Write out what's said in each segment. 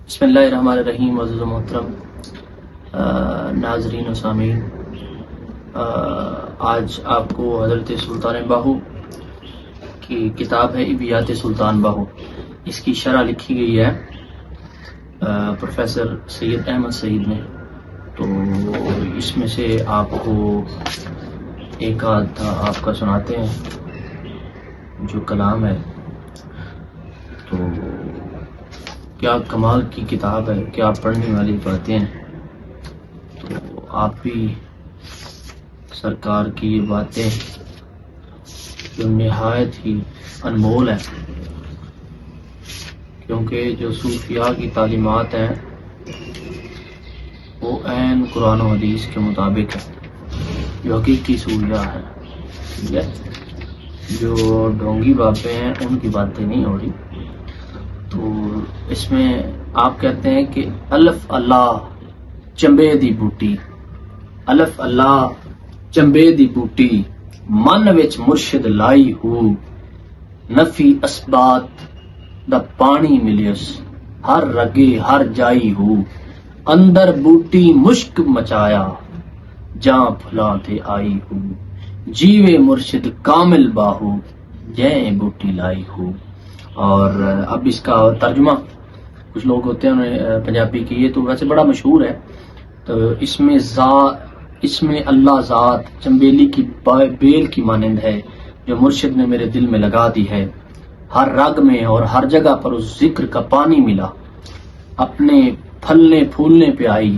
بسم اللہ الرحمن الرحیم۔ معزز و محترم ناظرین و سامعین، آج آپ کو حضرت سلطان باہو کی کتاب ہے ابیات سلطان باہو، اس کی شرح لکھی گئی ہے پروفیسر سید احمد سعید نے۔ تو اس میں سے آپ کو ایک آدھ آپ کا سناتے ہیں جو کلام ہے۔ تو کیا کمال کی کتاب ہے، کیا پڑھنے والی باتیں ہیں۔ تو آپ بھی سرکار کی یہ باتیں جو نہایت ہی انمول ہیں، کیونکہ جو صوفیاء کی تعلیمات ہیں وہ عین قرآن و حدیث کے مطابق ہے، جو حقیقی صوفیاء ہے۔ ٹھیک ہے، جو ڈھونگی بابے ہیں ان کی باتیں نہیں ہو رہی۔ تو اس میں آپ کہتے ہیں کہ الف اللہ چمبے دی بوٹی، الف اللہ چمبے دی بوٹی، من وچ مرشد لائی ہو، نفی اسبات دا پانی ملیس، ہر رگے ہر جائی ہو، اندر بوٹی مشک مچایا، جاں پھلا تے آئی ہو، جیوے مرشد کامل باہو، جے بوٹی لائی ہو۔ اور اب اس کا ترجمہ کچھ لوگ ہوتے ہیں انہیں پنجابی کی، یہ تو ویسے بڑا مشہور ہے۔ تو اس میں اللہ ذات چمبیلی کی بیل کی مانند ہے جو مرشد نے میرے دل میں لگا دی ہے، ہر رگ میں اور ہر جگہ پر اس ذکر کا پانی ملا، اپنے پھلنے پھولنے پہ آئی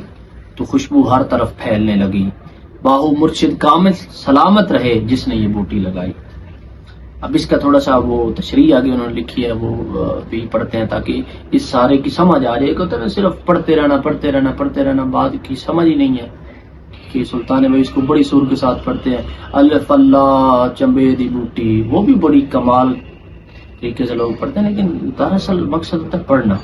تو خوشبو ہر طرف پھیلنے لگی، باہو مرشد کامل سلامت رہے جس نے یہ بوٹی لگائی۔ اب اس کا تھوڑا سا وہ تشریح آگے انہوں نے لکھی ہے، وہ بھی پڑھتے ہیں تاکہ اس سارے کی سمجھ آ جائے۔ کہ صرف پڑھتے رہنا بعد کی سمجھ ہی نہیں ہے کہ سلطان بھائی اس کو بڑی سر کے ساتھ پڑھتے ہیں، الف اللہ چمبے دی بوٹی، وہ بھی بڑی کمال طریقے سے لوگ پڑھتے ہیں، لیکن دراصل مقصد ہوتا ہے پڑھنا۔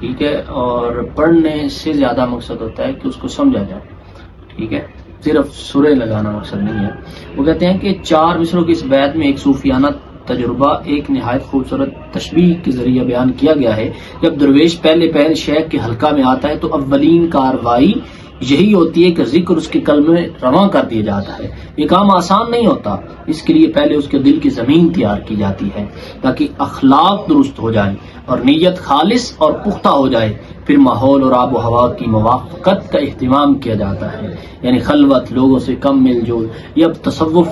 ٹھیک ہے، اور پڑھنے سے زیادہ مقصد ہوتا ہے کہ اس کو سمجھا جائے۔ ٹھیک ہے، صرف سرے لگانا مقصد نہیں ہے۔ وہ کہتے ہیں کہ 4 مصروں کی اس بیت میں ایک صوفیانہ تجربہ ایک نہایت خوبصورت تشبیہ کے ذریعے بیان کیا گیا ہے۔ جب درویش پہلے شیخ کے حلقہ میں آتا ہے تو اولین کاروائی یہی ہوتی ہے کہ ذکر اس کے قلب میں رواں کر دیا جاتا ہے۔ یہ کام آسان نہیں ہوتا، اس کے لیے پہلے اس کے دل کی زمین تیار کی جاتی ہے تاکہ اخلاق درست ہو جائے اور نیت خالص اور پختہ ہو جائے، پھر ماحول اور آب و ہوا کی موافقت کا اہتمام کیا جاتا ہے، یعنی خلوت، لوگوں سے کم مل جول۔ یہ اب تصوف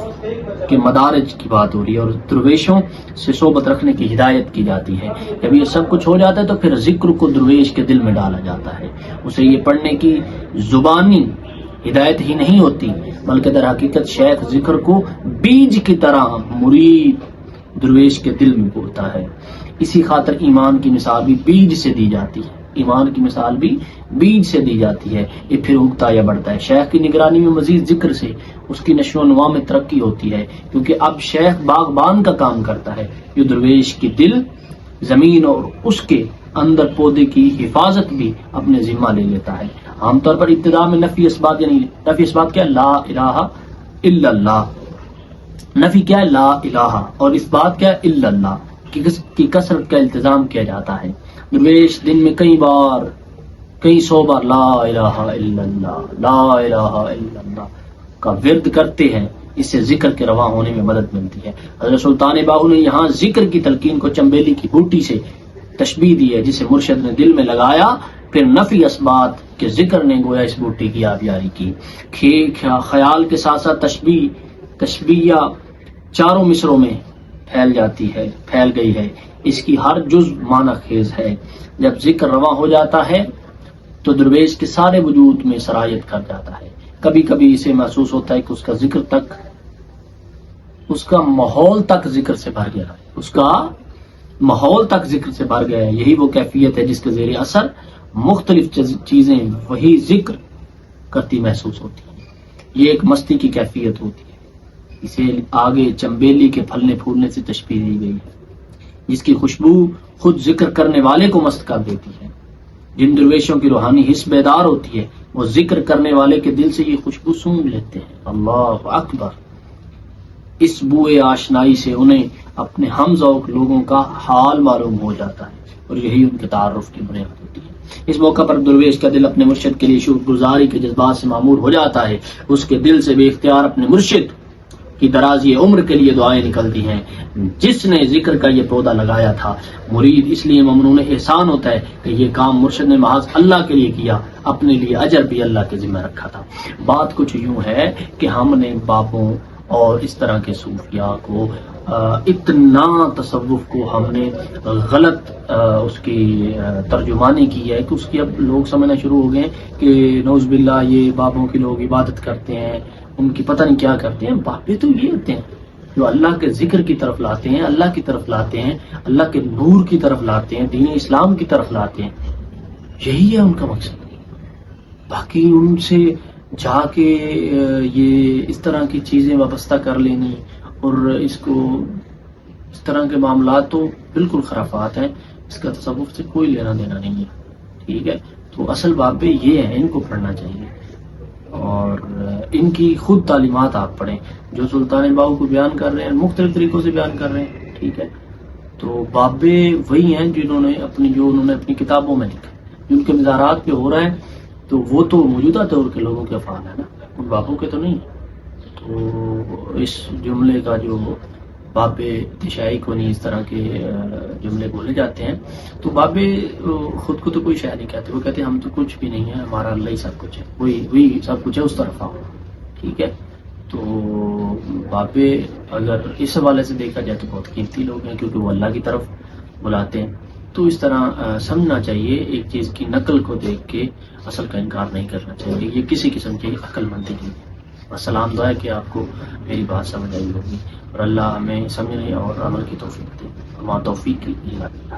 کے مدارج کی بات ہو رہی ہے اور درویشوں سے صحبت رکھنے کی ہدایت کی جاتی ہے۔ جب یہ سب کچھ ہو جاتا ہے تو پھر ذکر کو درویش کے دل میں ڈالا جاتا ہے، اسے یہ پڑھنے کی زبانی ہدایت ہی نہیں ہوتی بلکہ در حقیقت شیخ ذکر کو بیج کی طرح مرید درویش کے دل میں بوتا ہے۔ اسی خاطر ایمان کی مثال بھی بیج سے دی جاتی ہے، ایمان کی مثال بھی بیج سے دی جاتی ہے، یہ پھر اگتا یا بڑھتا ہے۔ شیخ کی نگرانی میں مزید ذکر سے اس کی نشو و نما میں ترقی ہوتی ہے، کیونکہ اب شیخ باغبان کا کام کرتا ہے جو درویش کی دل، زمین اور اس کے اندر پودے کی حفاظت بھی اپنے ذمہ لے لیتا ہے۔ عام طور پر ابتدا میں نفی اسبات، یعنی نفی اسبات کیا ہے؟ لا الہ الا اللہ، نفی کیا ہے؟ لا الہ، اور اثبات کیا ہے؟ الا اللہ کی کثرت کا التزام کیا جاتا ہے۔ درویش دن میں کئی 100 بار لا الہ الا اللہ، لا الہ الا اللہ کا ورد کرتے ہیں، اس سے ذکر کے رواں ہونے میں مدد ملتی ہے۔ حضرت سلطان باہو نے یہاں ذکر کی تلقین کو چمبیلی کی بوٹی سے تشبیہ دی ہے جسے مرشد نے دل میں لگایا، پھر نفی اسبات کے ذکر نے گویا اس بوٹی کی آبیاری کی۔ خیال کے ساتھ ساتھ تشبیہ 4 مصروں میں پھیل گئی ہے، اس کی ہر جز معنی خیز ہے۔ جب ذکر رواں ہو جاتا ہے تو درویش کے سارے وجود میں سرایت کر جاتا ہے۔ کبھی کبھی اسے محسوس ہوتا ہے کہ اس کا ماحول تک ذکر سے بھر گیا ہے، یہی وہ کیفیت ہے جس کے زیر اثر مختلف چیزیں وہی ذکر کرتی محسوس ہوتی ہیں۔ یہ ایک مستی کی کیفیت ہوتی ہے، اسے آگے چمبیلی کے پھلنے پھولنے سے تشبیہ دی گئی ہے، جس کی خوشبو خود ذکر کرنے والے کو مست کر دیتی ہے۔ جن درویشوں کی روحانی حس بیدار ہوتی ہے وہ ذکر کرنے والے کے دل سے یہ خوشبو سونگھ لیتے ہیں۔ اللہ اکبر! اس بوئے آشنائی سے انہیں اپنے ہم ذوق لوگوں کا حال معلوم ہو جاتا ہے اور یہی ان کے تعارف کی بنیاد ہوتی ہے۔ اس موقع پر درویش کا دل اپنے مرشد کے لیے شکر گزاری کے جذبات سے معمور ہو جاتا ہے. اس کے دل سے بے اختیار اپنے مرشد کی درازی عمر کے لیے دعائیں نکلتی ہیں جس نے ذکر کا یہ پودا لگایا تھا. مرید اس لیے ممنون احسان ہوتا ہے کہ یہ کام مرشد نے محض اللہ کے لیے کیا، اپنے لیے اجر بھی اللہ کے ذمہ رکھا تھا. بات کچھ یوں ہے کہ ہم نے بابوں اور اس طرح کے صوفیاء کو اتنا تصوف کو ہم نے غلط اس کی ترجمانی کی ہے کہ اس کی اب لوگ سمجھنا شروع ہو گئے کہ نعوذ باللہ یہ بابوں کی لوگ عبادت کرتے ہیں، ان کی پتہ نہیں کیا کرتے ہیں. بابے تو یہ ہوتے ہیں جو اللہ کے ذکر کی طرف لاتے ہیں، اللہ کی طرف لاتے ہیں، اللہ کے نور کی طرف لاتے ہیں، دین اسلام کی طرف لاتے ہیں. یہی ہے ان کا مقصد. باقی ان سے جا کے یہ اس طرح کی چیزیں وابستہ کر لینی اور اس کو اس طرح کے معاملات تو بالکل خرافات ہیں. اس کا تصوف سے کوئی لینا دینا نہیں ہے. ٹھیک ہے، تو اصل بابے یہ ہیں، ان کو پڑھنا چاہیے اور ان کی خود تعلیمات آپ پڑھیں جو سلطان باہو کو بیان کر رہے ہیں، مختلف طریقوں سے بیان کر رہے ہیں. ٹھیک ہے، تو بابے وہی ہیں انہوں نے اپنی کتابوں میں لکھا. جن کے مزارات پہ ہو رہا ہے تو وہ تو موجودہ دور کے لوگوں کے افعال ہیں نا، ان بابوں کے تو نہیں. تو اس جملے کا جو بابے تشائی کو نہیں، اس طرح کے جملے بولے جاتے ہیں، تو بابے خود کو تو کوئی شاید نہیں کہتے. وہ کہتے ہیں ہم تو کچھ بھی نہیں ہے، ہمارا اللہ ہی سب کچھ ہے، وہی سب کچھ ہے، اس طرف آؤ. ٹھیک ہے، تو بابے اگر اس حوالے سے دیکھا جائے تو بہت قیمتی لوگ ہیں کیونکہ وہ اللہ کی طرف بلاتے ہیں. تو اس طرح سمجھنا چاہیے، ایک چیز کی نقل کو دیکھ کے اصل کا انکار نہیں کرنا چاہیے. یہ کسی قسم کی عقل مندی نہیں ہے. السلام دعا ہے کہ آپ کو میری بات سمجھ آئی ہوگی اور اللہ ہمیں سمجھنے اور عمل کی توفیق دے. ہمارا توفیق کی اللہ.